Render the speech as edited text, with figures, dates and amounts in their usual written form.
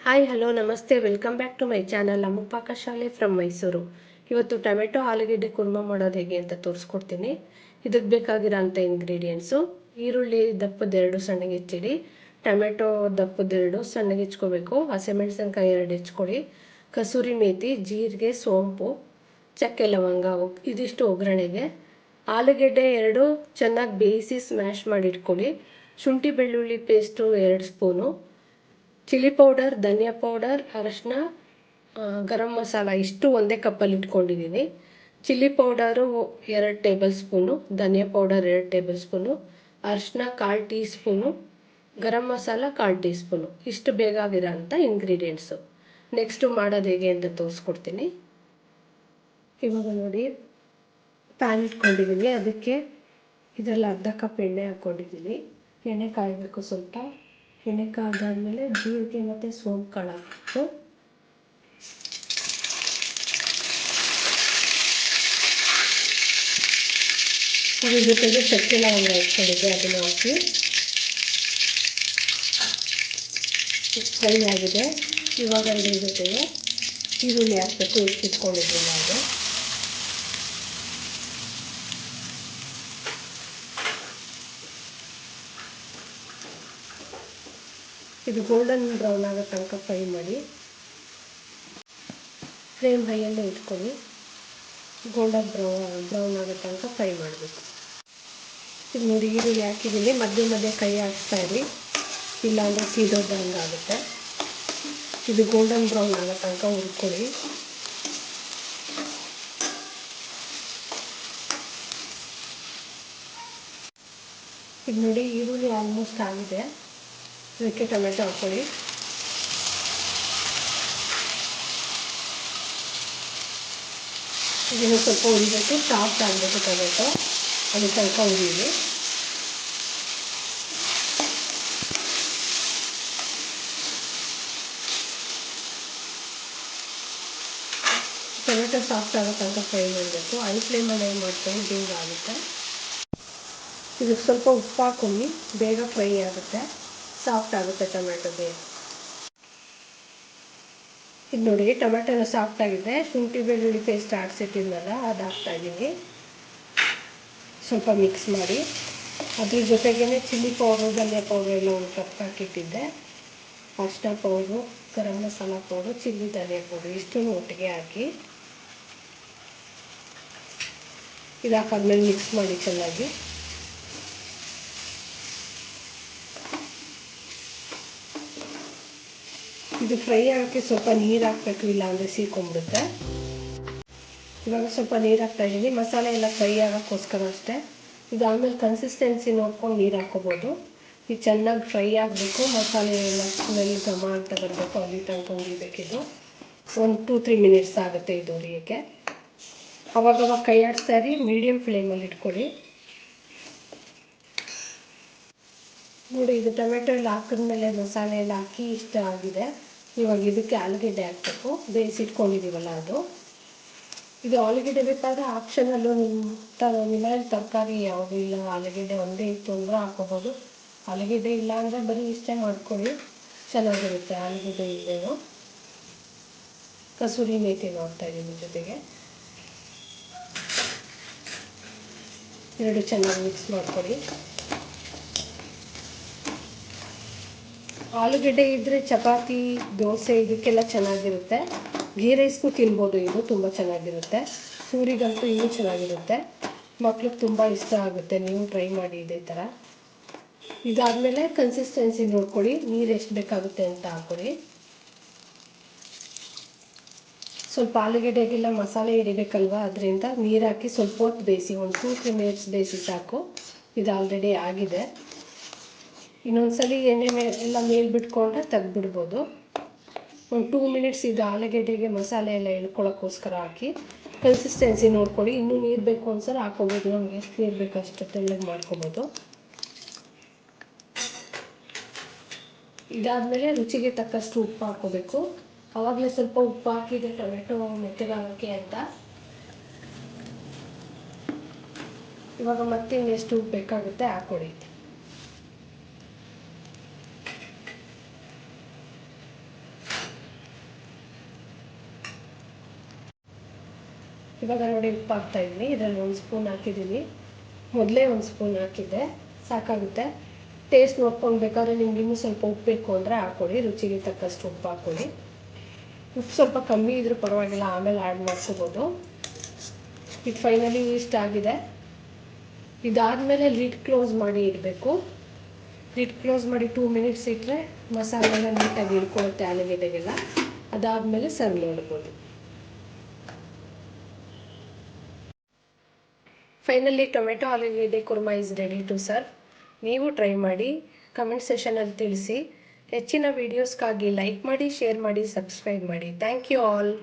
Hi hello ನಮಸ್ತೆ welcome back to my channel ನಮ್ಮ ಪಾಕಶಾಲೆ ಫ್ರಮ್ ಮೈಸೂರು. ಇವತ್ತು ಟೊಮೆಟೊ ಆಲೂಗೆಡ್ಡೆ ಕುರ್ಮ ಮಾಡೋದು ಹೇಗೆ ಅಂತ ತೋರಿಸ್ಕೊಡ್ತೀನಿ. ಇದಕ್ಕೆ ಬೇಕಾಗಿರೋಂಥ ಇಂಗ್ರೀಡಿಯೆಂಟ್ಸು: ಈರುಳ್ಳಿ ದಪ್ಪದ 2 ಸಣ್ಣಗೆ ಹೆಚ್ಚಿಡಿ, ಟೊಮೆಟೊ ದಪ್ಪದ 2 ಸಣ್ಣಗೆ ಹೆಚ್ಕೋಬೇಕು, ಹಸಿಮೆಣಸಿನ್ಕಾಯಿ 2 ಹೆಚ್ಕೊಡಿ, ಕಸೂರಿ ಮೇಥಿ, ಜೀರಿಗೆ, ಸೋಂಪು, ಚಕ್ಕೆ ಲವಂಗ ಇದಿಷ್ಟು ಒಗ್ಗರಣೆಗೆ. ಆಲೂಗೆಡ್ಡೆ 2 ಚೆನ್ನಾಗಿ ಬೇಯಿಸಿ ಸ್ಮ್ಯಾಶ್ ಮಾಡಿ ಇಟ್ಕೊಳ್ಳಿ. ಶುಂಠಿ ಬೆಳ್ಳುಳ್ಳಿ ಪೇಸ್ಟು 2 ಸ್ಪೂನು, ಚಿಲ್ಲಿ ಪೌಡರ್, ಧನಿಯಾ ಪೌಡರ್, ಅರಶಿನ, ಗರಂ ಮಸಾಲ ಇಷ್ಟು ಒಂದೇ ಕಪ್ಪಲ್ಲಿ ಇಟ್ಕೊಂಡಿದ್ದೀನಿ. ಚಿಲ್ಲಿ ಪೌಡರು 2 ಟೇಬಲ್ ಸ್ಪೂನು, ಧನಿಯಾ ಪೌಡರ್ 2 ಟೇಬಲ್ ಸ್ಪೂನು, ಅರಶಿನ 1/4 tea spoon, garam masala 1/4 tea spoon. ಇಷ್ಟು ಬೇಕಾಗಿರೋಂಥ ಇಂಗ್ರೀಡಿಯೆಂಟ್ಸು. ನೆಕ್ಸ್ಟು ಮಾಡೋದು ಹೇಗೆ ಅಂತ ತೋರಿಸ್ಕೊಡ್ತೀನಿ. ಇವಾಗ ನೋಡಿ, ಪ್ಯಾನ್ ಇಟ್ಕೊಂಡಿದ್ದೀನಿ. ಅದಕ್ಕೆ ಇದರಲ್ಲಿ ಅರ್ಧ ಕಪ್ ಎಣ್ಣೆ ಹಾಕ್ಕೊಂಡಿದ್ದೀನಿ. ಎಣ್ಣೆ ಕಾಯಬೇಕು ಸ್ವಲ್ಪ. ಎಣ್ಣೆ ಕಾದಾದ್ಮೇಲೆ ಜೀರಿಗೆ ಮತ್ತು ಸೋಂಪು ಕಾಳು ಹಾಕಬೇಕು. ಅದ್ರ ಜೊತೆಗೆ ಚಕ್ಕೆ ಲವಂಗ ಇಟ್ಕೊಂಡಿದ್ದೆ, ಅದನ್ನು ಹಾಕಿ ಫ್ರೈ ಆಗಿದೆ. ಇವಾಗ ಇದ್ರ ಜೊತೆಗೆ ಈರುಳ್ಳಿ ಹಾಕ್ಬೇಕು, ಇಟ್ಕೊಂಡಿದ್ವಿ ನಾವು. ಇದು ಗೋಲ್ಡನ್ ಬ್ರೌನ್ ಆಗೋ ತನಕ ಫ್ರೈ ಮಾಡಿ. ಫ್ಲೇಮ್ ಹೈಯಲ್ಲೇ ಇಟ್ಕೊಳ್ಳಿ. ಗೋಲ್ಡನ್ ಬ್ರೌನ್ ಆಗೋ ತನಕ ಫ್ರೈ ಮಾಡಬೇಕು. ಇದು ನೋಡಿ, ಈರುಳ್ಳಿ ಹಾಕಿದ್ದೀನಿ. ಮಧ್ಯೆ ಮಧ್ಯೆ ಕೈ ಹಾಕ್ತಾ ಇರಿ, ಇಲ್ಲಾಂದರೆ ಸೀದೋದಂಗೆ ಆಗುತ್ತೆ. ಇದು ಗೋಲ್ಡನ್ ಬ್ರೌನ್ ಆಗೋ ತನಕ ಹುರ್ಕೊಳ್ಳಿ. ಇದು ನೋಡಿ, ಈರುಳ್ಳಿ ಆಲ್ಮೋಸ್ಟ್ ಆಗಿದೆ. ಇದಕ್ಕೆ ಟೊಮೆಟೊ ಹಾಕ್ಕೊಳ್ಳಿ. ಇದನ್ನು ಸ್ವಲ್ಪ ಹುರಿಬೇಕು, ಸಾಫ್ಟ್ ಆಗಬೇಕು ಟೊಮೆಟೊ, ಅದು ಸ್ವಲ್ಪ ಹುರಿಯಿರಿ. ಟೊಮೆಟೊ ಸಾಫ್ಟ್ ಆಗೋ ತನಕ ಫ್ರೈ ಮಾಡಬೇಕು. ಐ ಫ್ಲೇಮಲ್ಲಿ ಏನು ಮಾಡ್ಕೊಂಡು ಹಿಂಗೆ ಆಗುತ್ತೆ. ಇದಕ್ಕೆ ಸ್ವಲ್ಪ ಉಪ್ಪು ಹಾಕೊಂಡು ಬೇಗ ಫ್ರೈ ಆಗುತ್ತೆ, ಸಾಫ್ಟ್ ಆಗುತ್ತೆ ಟೊಮೆಟೊ ಬೇಗ. ಇದು ನೋಡಿ, ಟೊಮೆಟೊ ಸಾಫ್ಟ್ ಆಗಿದೆ. ಶುಂಠಿ ಬೆಳ್ಳುಳ್ಳಿ ಪೇಸ್ಟ್ ಆಡಿಸಿಟ್ಟಿದ್ನಲ್ಲ, ಅದು ಹಾಕ್ತಾಯಿದ್ದೀನಿ. ಸ್ವಲ್ಪ ಮಿಕ್ಸ್ ಮಾಡಿ. ಅದ್ರ ಜೊತೆಗೇ ಚಿಲ್ಲಿ ಪೌಡ್ರು, ಧನಿಯಾ ಪೌಡ್ರು ಎಲ್ಲ ಒಂದು ಕಪ್ ಹಾಕಿಟ್ಟಿದ್ದೆ. ಅರಿಶಿನ powder, garam masala powder, chilli ಧನಿಯಾ ಪೌಡ್ರು ಇಷ್ಟನ್ನು ಒಟ್ಟಿಗೆ ಹಾಕಿ ಇದು ಹಾಕಾದ್ಮೇಲೆ ಮಿಕ್ಸ್ ಮಾಡಿ ಚೆನ್ನಾಗಿ. ಇದು ಫ್ರೈ ಆಗೋಕ್ಕೆ ಸ್ವಲ್ಪ ನೀರು ಹಾಕಬೇಕು, ಇಲ್ಲಾಂದರೆ ಸೀಕೊಂಡ್ಬಿಡುತ್ತೆ. ಇವಾಗ ಸ್ವಲ್ಪ ನೀರು ಹಾಕ್ತಾಯಿದ್ದೀನಿ, ಮಸಾಲೆ ಎಲ್ಲ ಫ್ರೈ ಆಗೋಕ್ಕೋಸ್ಕರ ಅಷ್ಟೇ. ಇದಾದಮೇಲೆ ಕನ್ಸಿಸ್ಟೆನ್ಸಿ ನೋಡ್ಕೊಂಡು ನೀರು ಹಾಕ್ಕೋಬೋದು. ಇದು ಚೆನ್ನಾಗಿ ಫ್ರೈ ಆಗಬೇಕು, ಮಸಾಲೆ ಎಲ್ಲ ಸ್ಮೆಲ್ ಘಮ ಅಂತ ಬರಬೇಕು, ಅಲ್ಲಿ ತನಕ ಹುರಿಬೇಕಿದು. 1-2-3 ಮಿನಿಟ್ಸ್ ಆಗುತ್ತೆ ಇದು ಹುರಿಯೋಕ್ಕೆ. ಅವಾಗವಾಗ ಕೈ ಆಡಿಸ್ತಾ ಇರಿ, ಮೀಡಿಯಮ್ ಫ್ಲೇಮಲ್ಲಿ ಇಟ್ಕೊಳ್ಳಿ. ನೋಡಿ, ಇದು ಟೊಮೆಟೊ ಎಲ್ಲ ಹಾಕಿದ್ಮೇಲೆ ಮಸಾಲೆ ಎಲ್ಲ ಹಾಕಿ ಇಷ್ಟ ಆಗಿದೆ. ಇವಾಗ ಇದಕ್ಕೆ ಆಲೂಗೆಡ್ಡೆ ಹಾಕಬೇಕು, ಬೇಯಿಸಿಟ್ಕೊಂಡಿದ್ದೀವಲ್ಲ ಅದು. ಇದು ಆಲೂಗೆಡ್ಡೆ ಬೇಕಾದರೆ ಆಪ್ಷನಲ್ಲು. ನಿಮ್ಮಲ್ಲಿ ತರಕಾರಿ ಯಾವುದೂ ಇಲ್ಲ, ಆಲೂಗೆಡ್ಡೆ ಒಂದೇ ಇತ್ತು ಅಂದರೆ ಹಾಕ್ಕೋಬೋದು. ಆಲೂಗೆಡ್ಡೆ ಇಲ್ಲ ಅಂದರೆ ಬರೀ ಇಷ್ಟೇ ಮಾಡ್ಕೊಳ್ಳಿ, ಚೆನ್ನಾಗಿರುತ್ತೆ. ಆಲೂಗೆಡ್ಡೆ ಇಲ್ಲೇನು. ಕಸೂರಿ ಮೇಥಿ ಹಾಕ್ತಾಯಿದ್ದೀನಿ ಜೊತೆಗೆ. 2 ಚೆನ್ನಾಗಿ ಮಿಕ್ಸ್ ಮಾಡ್ಕೊಳ್ಳಿ. ಆಲೂಗೆಡ್ಡೆ ಇದ್ದರೆ ಚಪಾತಿ, ದೋಸೆ ಇದಕ್ಕೆಲ್ಲ ಚೆನ್ನಾಗಿರುತ್ತೆ. ಗೀ ರೈಸ್ಗೂ ತಿನ್ಬೋದು, ಇದು ತುಂಬ ಚೆನ್ನಾಗಿರುತ್ತೆ. ಪೂರಿಗಂತೂ ಇನ್ನೂ ಚೆನ್ನಾಗಿರುತ್ತೆ. ಮಕ್ಳಿಗೆ ತುಂಬ ಇಷ್ಟ ಆಗುತ್ತೆ, ನೀವು ಟ್ರೈ ಮಾಡಿ ಇದೇ ಥರ. ಇದಾದಮೇಲೆ ಕನ್ಸಿಸ್ಟೆನ್ಸಿ ನೋಡ್ಕೊಳ್ಳಿ, ನೀರು ಎಷ್ಟು ಬೇಕಾಗುತ್ತೆ ಅಂತ ಹಾಕ್ಕೊಳ್ಳಿ. ಸ್ವಲ್ಪ ಆಲೂಗೆಡ್ಡೆಗೆಲ್ಲ ಮಸಾಲೆ ಹಿಡಿಬೇಕಲ್ವ, ಅದರಿಂದ ನೀರು ಹಾಕಿ ಸ್ವಲ್ಪ ಹೊತ್ತು ಬೇಯಿಸಿ. 1-2-3 ಮಿನಿಟ್ಸ್ ಬೇಯಿಸಿ ಸಾಕು. ಇದು ಆಲ್ರೆಡಿ ಆಗಿದೆ. ಇನ್ನೊಂದ್ಸಲಿ ಎಣ್ಣೆ ಎಲ್ಲ ಮೇಲೆ ಬಿಟ್ಕೊಂಡ್ರೆ ತೆಗ್ದುಬಿಡ್ಬೋದು. 2 ಮಿನಿಟ್ಸ್ ಇದು ಆಲೂಗೆಡ್ಡೆಗೆ ಮಸಾಲೆ ಎಲ್ಲ ಎಳ್ಕೊಳ್ಳೋಕ್ಕೋಸ್ಕರ ಹಾಕಿ. ಕನ್ಸಿಸ್ಟೆನ್ಸಿ ನೋಡ್ಕೊಳ್ಳಿ, ಇನ್ನೂ ನೀರು ಬೇಕು ಅನ್ಸರೆ ಹಾಕ್ಕೋಬೋದು. ನಮಗೆ ಎಷ್ಟು ನೀರು ಬೇಕು ಅಷ್ಟು ತೆಳ್ಳಗೆ ಮಾಡ್ಕೊಬೋದು. ಇದಾದಮೇಲೆ ರುಚಿಗೆ ತಕ್ಕಷ್ಟು ಉಪ್ಪು ಹಾಕ್ಕೋಬೇಕು. ಆವಾಗಲೇ ಸ್ವಲ್ಪ ಉಪ್ಪು ಹಾಕಿದೆ ಟೊಮೆಟೊ ಮೆತ್ತಗಾಗೋಕ್ಕೆ ಅಂತ. ಇವಾಗ ಮತ್ತೆ ಇನ್ನೆಷ್ಟು ಉಪ್ಪು ಬೇಕಾಗುತ್ತೆ ಹಾಕ್ಕೊಳ್ಳಿ. ಇವಾಗ ನೋಡಿ ಉಪ್ಪು ಹಾಕ್ತಾಯಿದ್ದೀನಿ. ಇದರಲ್ಲಿ 1 ಸ್ಪೂನ್ ಹಾಕಿದ್ದೀನಿ. ಮೊದಲೇ 1 ಸ್ಪೂನ್ ಹಾಕಿದ್ದೆ, ಸಾಕಾಗುತ್ತೆ. ಟೇಸ್ಟ್ ನೋಡ್ಕೊಂಡು ಬೇಕಾದ್ರೆ ನಿಮ್ಗೆ ಇನ್ನೂ ಸ್ವಲ್ಪ ಉಪ್ಪು ಬೇಕು ಅಂದರೆ ಹಾಕ್ಕೊಳ್ಳಿ. ರುಚಿಗೆ ತಕ್ಕಷ್ಟು ಉಪ್ಪು ಹಾಕ್ಕೊಳ್ಳಿ. ಉಪ್ಪು ಸ್ವಲ್ಪ ಕಮ್ಮಿ ಇದ್ರೂ ಪರವಾಗಿಲ್ಲ, ಆಮೇಲೆ ಆ್ಯಡ್ ಮಾಡ್ಕೋಬೋದು. ಇದು ಫೈನಲಿ ಇಷ್ಟ ಆಗಿದೆ. ಇದಾದಮೇಲೆ ಲಿಡ್ ಕ್ಲೋಸ್ ಮಾಡಿ ಇಡಬೇಕು. ಲಿಡ್ ಕ್ಲೋಸ್ ಮಾಡಿ 2 ಮಿನಿಟ್ಸ್ ಇಟ್ಟರೆ ಮಸಾಲೆ ಎಲ್ಲ ನೀಟಾಗಿ ಇಳ್ಕೊಳ್ಳುತ್ತೆ ಆಲೂಗೆಡ್ಡೆಗೆಲ್ಲ. ಅದಾದಮೇಲೆ ಸರ್ವ್ ಮಾಡ್ಬೋದು. ಫೈನಲಿ ಟೊಮೆಟೊ ಆಲೂಗೆಡ್ಡೆ kurma is ready to serve. ನೀವು ಟ್ರೈ ಮಾಡಿ, ಕಮೆಂಟ್ ಸೆಷನಲ್ಲಿ ತಿಳಿಸಿ. ಹೆಚ್ಚಿನ ವೀಡಿಯೋಸ್ಗಾಗಿ ಲೈಕ್ ಮಾಡಿ, ಶೇರ್ ಮಾಡಿ, ಸಬ್ಸ್ಕ್ರೈಬ್ ಮಾಡಿ. Thank you all.